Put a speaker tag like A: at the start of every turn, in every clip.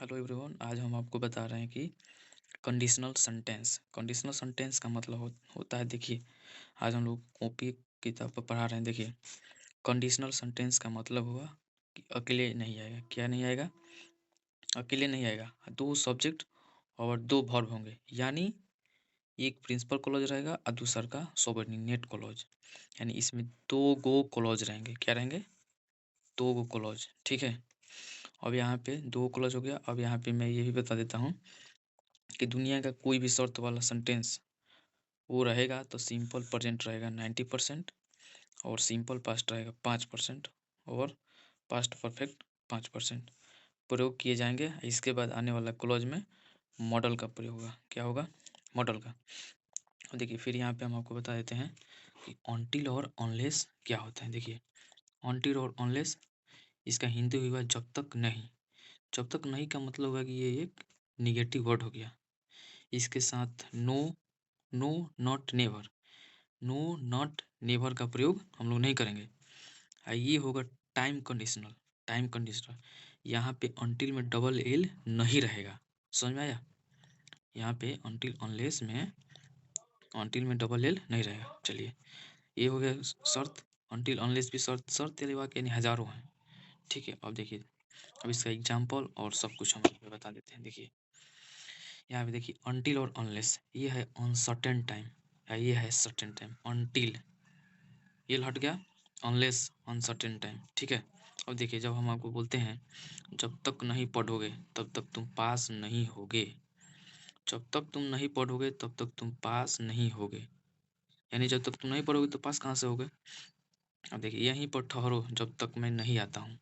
A: Hello everyone. आज हम आपको बता रहे हैं कि कंडीशनल सेंटेंस का मतलब होता है। देखिए, आज हम लोग कॉपी किताब पर पढ़ा रहे हैं। देखिए, कंडीशनल सेंटेंस का मतलब हुआ कि अकेले नहीं आएगा। क्या नहीं आएगा? अकेले नहीं आएगा। दो सब्जेक्ट और दो वर्ब होंगे, यानी एक प्रिंसिपल क्लॉज रहेगा और दूसरा का सबऑर्डिनेट क्लॉज। यानी इसमें दो गो क्लॉज रहेंगे। क्या रहेंगे? दो गो क्लॉज। ठीक है। अब यहाँ पे दो क्लॉज हो गया। अब यहाँ पे मैं ये भी बता देता हूँ कि दुनिया का कोई भी शर्त वाला सेंटेंस वो रहेगा तो सिंपल प्रेजेंट रहेगा 90% और सिंपल पास्ट रहेगा 5% और पास्ट परफेक्ट 5% प्रयोग किए जाएंगे। इसके बाद आने वाला क्लॉज में मॉडल का प्रयोग होगा। क्या होगा? मॉडल का। और देखिए, फिर यहाँ पे हम आपको बता देते हैं कि ऑनटिल और ऑनलेस क्या होता है। देखिए, ऑनटिल और ऑनलेस इसका हिंदी हुआ जब तक नहीं। जब तक नहीं का मतलब होगा कि ये एक निगेटिव वर्ड हो गया। इसके साथ no, no, not, never, no, not, never का प्रयोग हम लोग नहीं करेंगे। ये होगा टाइम कंडीशनल। टाइम कंडीशनल यहाँ पे अनटिल में डबल एल नहीं रहेगा। समझ में आया? यहाँ पे अनटिल में डबल एल नहीं रहेगा। चलिए, ये हो गया शर्त। अनटिल अनलेस भी शर्त वाले वाक्य यानी हजारों हैं। ठीक है। अब देखिए, अब इसका एग्जाम्पल और सब कुछ हम आपको बता देते हैं। देखिए, यहाँ पे देखिए, अनटिल और अनलेस ये है अनसर्टेन टाइम, ये है सर्टेन टाइम। अनटिल ये हट गया, अनलेस अनसर्टेन टाइम। ठीक है। अब देखिए, जब हम आपको बोलते हैं जब तक नहीं पढ़ोगे तब तक तुम पास नहीं होगे। जब तक तुम नहीं पढ़ोगे तब तक तुम पास नहीं होगे, यानी जब तक तुम नहीं पढ़ोगे तो पास कहाँ से होगे? अब देखिए, यहीं पर ठहरो जब तक मैं नहीं आता हूँ।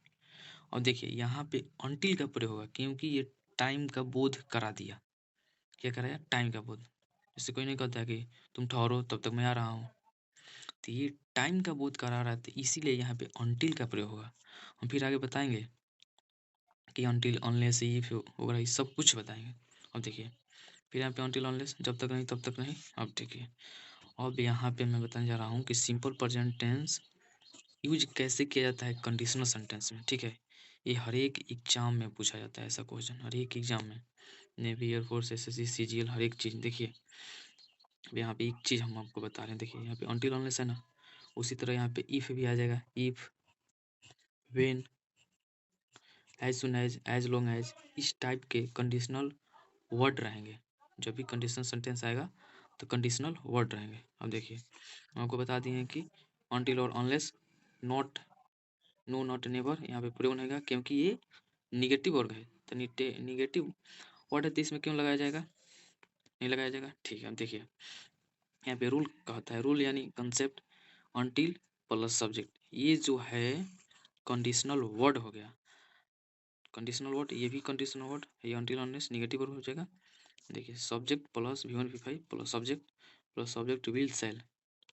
A: और देखिए, यहाँ पे अनटिल का प्रयोग होगा क्योंकि ये टाइम का बोध करा दिया। क्या कराया? टाइम का बोध। जैसे कोई नहीं कहता कि तुम ठहरो तब तक मैं आ रहा हूँ, तो ये टाइम का बोध करा रहा है, तो इसीलिए यहाँ पे अनटिल का प्रयोग होगा। हम फिर आगे बताएंगे कि अनटिल अनलेस इफ वगैरह ये सब कुछ बताएंगे। अब देखिए, फिर यहाँ पे अनटिल अनलेस जब तक नहीं तब तक नहीं। अब देखिए, अब यहाँ पे मैं बताने जा रहा हूँ कि सिंपल प्रेजेंट टेंस यूज कैसे किया जाता है कंडीशनल सेंटेंस में। ठीक है। ये हर एक एग्जाम में पूछा जाता है ऐसा क्वेश्चन, हर एक एग्जाम में। नेवी, एयरफोर्स, एसएससी, सीजीएल, हर एक चीज़। देखिए, अब यहाँ पे एक चीज़ हम आपको बता रहे हैं। देखिए, यहाँ पे अनटिल अनलेस है ना, उसी तरह यहाँ पे इफ भी आ जाएगा। If, when, as soon as long as, इस टाइप के कंडीशनल वर्ड रहेंगे। जब भी कंडीशनल सेंटेंस आएगा तो कंडीशनल वर्ड रहेंगे। अब देखिए, हम आपको बता दिए हैं कि अनटिल और unless, not, no, not, never यहाँ पे प्रयोग नहीं होगा क्योंकि ये निगेटिव वर्ड है। तो निगेटिव वर्ड है तो इसमें क्यों लगाया जाएगा? नहीं लगाया जाएगा। ठीक है। अब देखिए, यहाँ पे रूल कहता है, रूल यानी कंसेप्ट अनटिल प्लस सब्जेक्ट, ये जो है कंडीशनल वर्ड हो गया। कंडीशनल वर्ड, ये भी कंडीशनल वर्ड, ये अनटिल अनलेस निगेटिव वर्ड हो जाएगा। देखिए, subject plus V1 V5 plus subject will sell.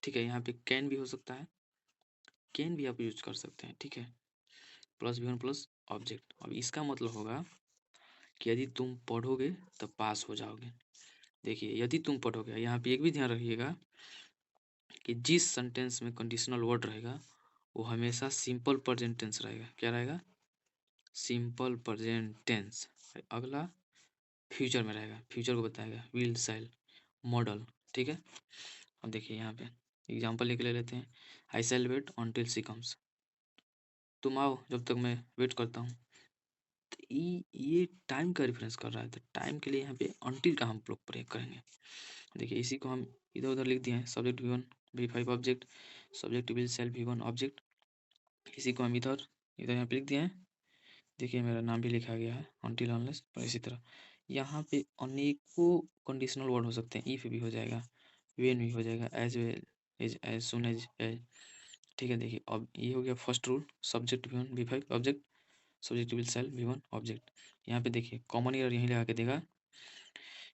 A: ठीक है। यहाँ पे कैन भी हो सकता है, कैन भी आप यूज कर सकते हैं। ठीक है। Plus V1 plus object. अब इसका मतलब होगा कि यदि तुम पढ़ोगे तो पास हो जाओगे। देखिए, यदि तुम पढ़ोगे, यहाँ पे एक भी ध्यान रखिएगा कि जिस सेंटेंस में कंडीशनल वर्ड रहेगा वो हमेशा सिंपल प्रेजेंट टेंस रहेगा। क्या रहेगा? Simple present tense. अगला फ्यूचर में रहेगा, फ्यूचर को बताएगा विल, शैल, मॉडल। ठीक है। अब देखिए, यहाँ पे एग्जाम्पल लिख ले लेते हैं। आई शैल वेट अनटिल शी कम्स, तुम आओ जब तक मैं वेट करता हूँ। तो ये टाइम का रेफरेंस कर रहा है, तो टाइम के लिए यहाँ पे अनटिल का हम लोग प्रयोग करेंगे। देखिए, इसी को हम इधर उधर लिख दिए हैं। Subject V1 V5 object, subject will sell V1 object. इसी को हम इधर इधर यहाँ पे लिख दिए हैं। देखिए, मेरा नाम भी लिखा गया है अनटिल अनलेस। और इसी तरह यहाँ पे अनेकों कंडीशनल वर्ड हो सकते हैं। इफ भी हो जाएगा, वेन भी हो जाएगा, as well as soon as. ठीक है। देखिए, अब ये हो गया first rule, subject V1 V5 object, subject will sell V1 object. यहाँ पे देखिए, कॉमन एरर यहीं लगा के देगा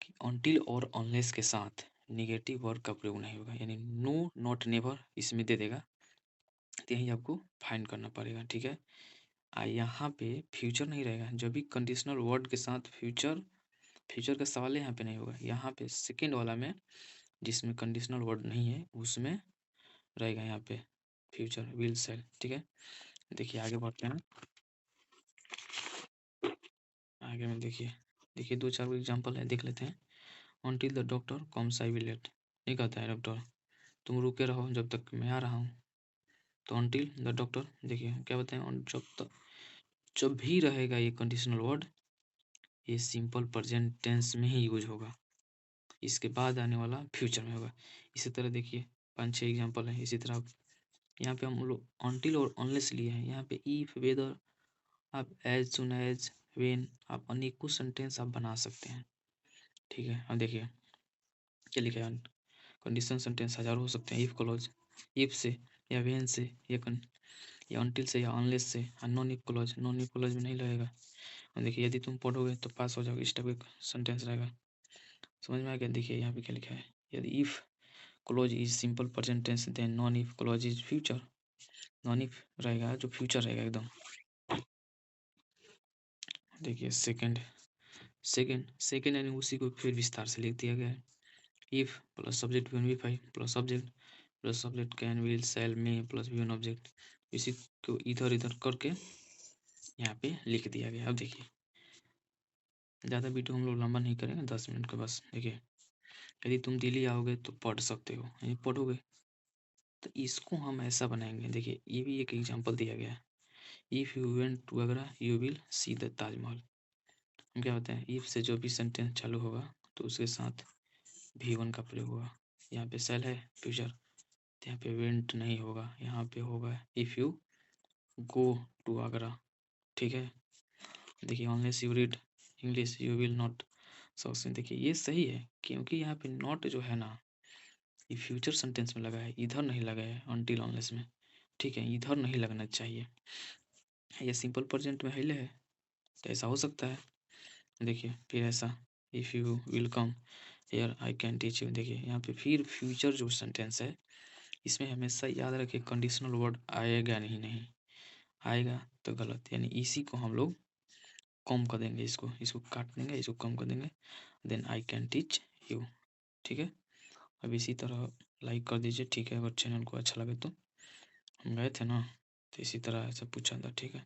A: कि अनटिल और अनलेस के साथ निगेटिव वर्ड का प्रयोग नहीं होगा, यानी नो, नॉट, नेवर इसमें दे देगा, तो यही आपको फाइंड करना पड़ेगा। ठीक है। यहाँ पे फ्यूचर नहीं रहेगा। जब भी कंडीशनल वर्ड के साथ फ्यूचर, फ्यूचर का सवाल यहाँ पे नहीं होगा। यहाँ पे सेकेंड वाला में जिसमें कंडीशनल वर्ड नहीं है उसमें रहेगा यहाँ पे फ्यूचर विल सेल। ठीक है। देखिए, आगे बढ़ते हैं। आगे में देखिए, देखिए 2-4 एग्जांपल है, देख लेते हैं। Until the doctor comes I will wait. नहीं कहता है डॉक्टर तुम रुके रहो जब तक मैं आ रहा हूँ। तो अंटिल द डॉक्टर देखिए क्या बताएं, जब तक, जब भी रहेगा ये कंडीशनल वर्ड, ये सिंपल प्रेजेंट टेंस में ही यूज होगा, इसके बाद आने वाला फ्यूचर में होगा। इसी तरह देखिए 5-6 एग्जांपल है। इसी तरह यहाँ पे हम लोग अंटिल और अनलेस लिए हैं। यहाँ पे इफ, वेदर, आप एज सुन एज, वेन, आप अनेकों सेंटेंस आप बना सकते हैं। ठीक है, अब देखिए क्या लिखा है, कंडीशन सेंटेंस हजारों हो सकते हैं। इफ क्लॉज, इफ से या वेन से या अनटिल से या अनलेस से। Non if clause, non if clause में नहीं लगेगा। और देखिए यदि तुम पढ़ोगे तो पास हो जाओगे, इस टाइप का सेंटेंस रहेगा। समझ में आ गया? देखिए यहाँ पे क्या लिखा है, यदि if clause is simple present tense then non if clause is future. Non if रहेगा जो फ्यूचर रहेगा एकदम। देखिए सेकंड, सेकंड यानी उसी को फिर विस्तार से लिख दिया गया है। If plus subject V five plus subject can will sell may plus V object, इसी को इधर इधर करके यहाँ पे लिख दिया गया। अब देखिए ज़्यादा वीडियो हम लोग लंबा नहीं करेंगे, 10 मिनट का बस। देखिए यदि तुम दिल्ली आओगे तो पढ़ सकते हो, यदि पढ़ोगे तो इसको हम ऐसा बनाएंगे। देखिए ये भी एक एग्जांपल दिया गया है। If you went to Agra you will see the Taj Mahal. हम क्या होता है, इफ से जो भी सेंटेंस चालू होगा तो उसके साथ V1 का प्रयोग होगा। यहाँ पे सेल है फ्यूचर, तो यहाँ पे वेंट नहीं होगा, यहाँ पे होगा if you go to Agra. ठीक है, देखिए unless you read English you will not success. देखिए ये सही है क्योंकि यहाँ पे नॉट जो है ना, ये फ्यूचर सेंटेंस में लगा है, इधर नहीं लगा है अनटिल अनलेस में। ठीक है, इधर नहीं लगना चाहिए, ये सिंपल प्रेजेंट में हिले है तो ऐसा हो सकता है। देखिए फिर ऐसा, if you will come here I can teach you. देखिए यहाँ पे फिर फ्यूचर जो सेंटेंस है, इसमें हमेशा याद रखिए कंडीशनल वर्ड आएगा नहीं, नहीं आएगा तो गलत, यानी इसी को हम लोग कम कर देंगे, इसको इसको काट देंगे, इसको कम कर देंगे, then I can teach you. ठीक है, अब इसी तरह लाइक कर दीजिए। ठीक है, अगर चैनल को अच्छा लगे तो। हम गए थे ना, तो इसी तरह ऐसा पूछा था। ठीक है।